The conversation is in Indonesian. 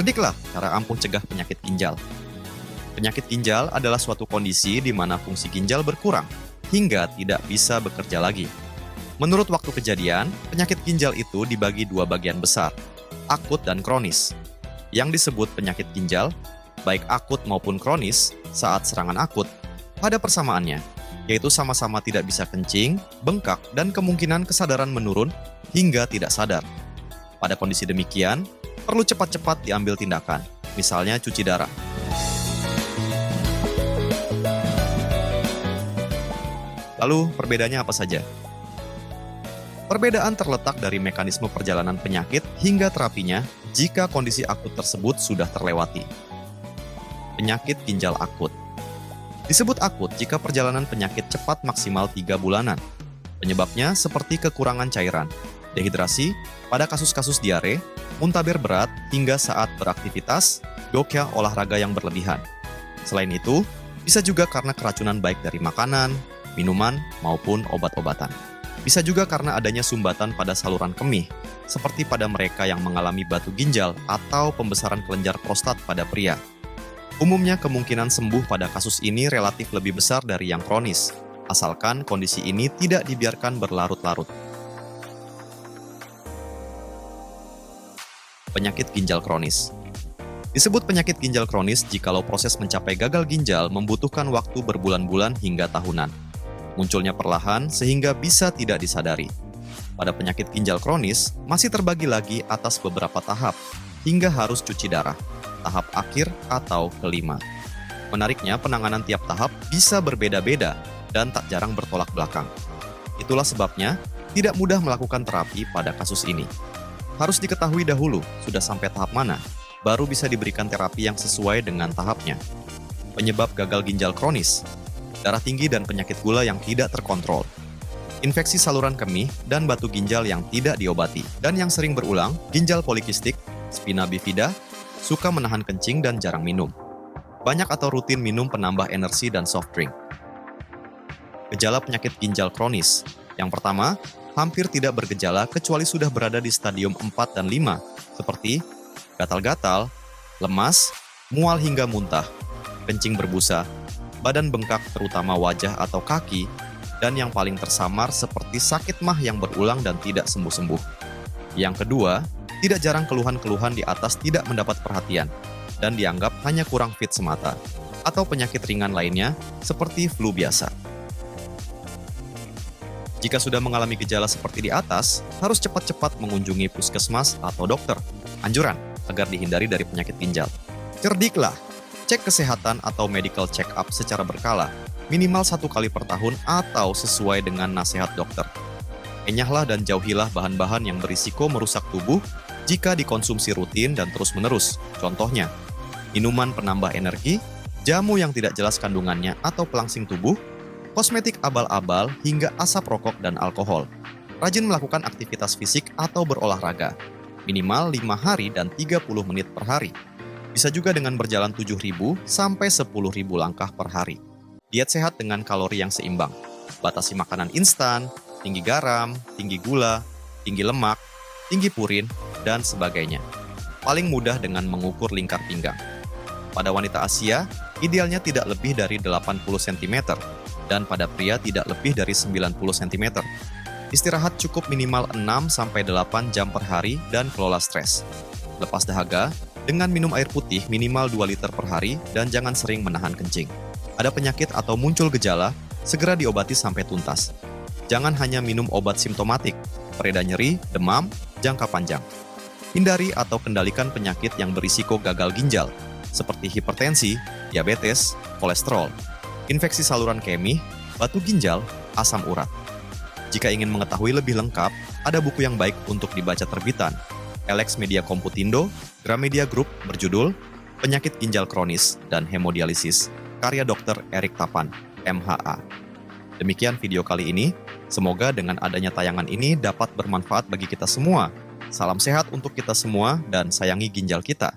Cerdiklah cara ampuh cegah penyakit ginjal. Penyakit ginjal adalah suatu kondisi di mana fungsi ginjal berkurang hingga tidak bisa bekerja lagi. Menurut waktu kejadian, penyakit ginjal itu dibagi dua bagian besar, akut dan kronis. Yang disebut penyakit ginjal, baik akut maupun kronis, saat serangan akut, pada persamaannya, yaitu sama-sama tidak bisa kencing, bengkak, dan kemungkinan kesadaran menurun hingga tidak sadar. Pada kondisi demikian, perlu cepat-cepat diambil tindakan, misalnya cuci darah. Lalu, perbedaannya apa saja? Perbedaan terletak dari mekanisme perjalanan penyakit hingga terapinya jika kondisi akut tersebut sudah terlewati. Penyakit ginjal akut disebut akut jika perjalanan penyakit cepat maksimal 3 bulanan. Penyebabnya seperti kekurangan cairan, dehidrasi, pada kasus-kasus diare, muntaber berat hingga saat beraktivitas, doka olahraga yang berlebihan. Selain itu, bisa juga karena keracunan baik dari makanan, minuman, maupun obat-obatan. Bisa juga karena adanya sumbatan pada saluran kemih, seperti pada mereka yang mengalami batu ginjal atau pembesaran kelenjar prostat pada pria. Umumnya kemungkinan sembuh pada kasus ini relatif lebih besar dari yang kronis, asalkan kondisi ini tidak dibiarkan berlarut-larut. Penyakit ginjal kronis disebut penyakit ginjal kronis jikalau proses mencapai gagal ginjal membutuhkan waktu berbulan-bulan hingga tahunan. Munculnya perlahan sehingga bisa tidak disadari. Pada penyakit ginjal kronis, masih terbagi lagi atas beberapa tahap, hingga harus cuci darah, tahap akhir atau kelima. Menariknya, penanganan tiap tahap bisa berbeda-beda dan tak jarang bertolak belakang. Itulah sebabnya, tidak mudah melakukan terapi pada kasus ini. Harus diketahui dahulu sudah sampai tahap mana, baru bisa diberikan terapi yang sesuai dengan tahapnya. Penyebab gagal ginjal kronis, darah tinggi dan penyakit gula yang tidak terkontrol, infeksi saluran kemih dan batu ginjal yang tidak diobati, dan yang sering berulang, ginjal polikistik, spina bifida, suka menahan kencing dan jarang minum. Banyak atau rutin minum penambah energi dan soft drink. Gejala penyakit ginjal kronis. Yang pertama, hampir tidak bergejala kecuali sudah berada di stadium 4 dan 5, seperti gatal-gatal, lemas, mual hingga muntah, kencing berbusa, badan bengkak terutama wajah atau kaki, dan yang paling tersamar seperti sakit mah yang berulang dan tidak sembuh-sembuh. Yang kedua, tidak jarang keluhan-keluhan di atas tidak mendapat perhatian, dan dianggap hanya kurang fit semata, atau penyakit ringan lainnya seperti flu biasa. Jika sudah mengalami gejala seperti di atas, harus cepat-cepat mengunjungi puskesmas atau dokter. Anjuran, agar dihindari dari penyakit ginjal. Cerdiklah! Cek kesehatan atau medical check-up secara berkala, minimal 1 kali per tahun atau sesuai dengan nasihat dokter. Enyahlah dan jauhilah bahan-bahan yang berisiko merusak tubuh jika dikonsumsi rutin dan terus-menerus. Contohnya, minuman penambah energi, jamu yang tidak jelas kandungannya atau pelangsing tubuh, kosmetik abal-abal hingga asap rokok dan alkohol. Rajin melakukan aktivitas fisik atau berolahraga, minimal 5 hari dan 30 menit per hari. Bisa juga dengan berjalan 7.000 sampai 10.000 langkah per hari. Diet sehat dengan kalori yang seimbang. Batasi makanan instan, tinggi garam, tinggi gula, tinggi lemak, tinggi purin, dan sebagainya. Paling mudah dengan mengukur lingkar pinggang. Pada wanita Asia, idealnya tidak lebih dari 80 cm, dan pada pria tidak lebih dari 90 cm. Istirahat cukup minimal 6-8 jam per hari dan kelola stres. Lepas dahaga, dengan minum air putih minimal 2 liter per hari dan jangan sering menahan kencing. Ada penyakit atau muncul gejala, segera diobati sampai tuntas. Jangan hanya minum obat simptomatik, pereda nyeri, demam, jangka panjang. Hindari atau kendalikan penyakit yang berisiko gagal ginjal, seperti hipertensi, diabetes, kolesterol, infeksi saluran kemih, batu ginjal, asam urat. Jika ingin mengetahui lebih lengkap, ada buku yang baik untuk dibaca terbitan. Alex Media Komputindo, Gramedia Group berjudul Penyakit Ginjal Kronis dan Hemodialisis, karya Dr. Erik Tapan, MHA. Demikian video kali ini, semoga dengan adanya tayangan ini dapat bermanfaat bagi kita semua. Salam sehat untuk kita semua dan sayangi ginjal kita.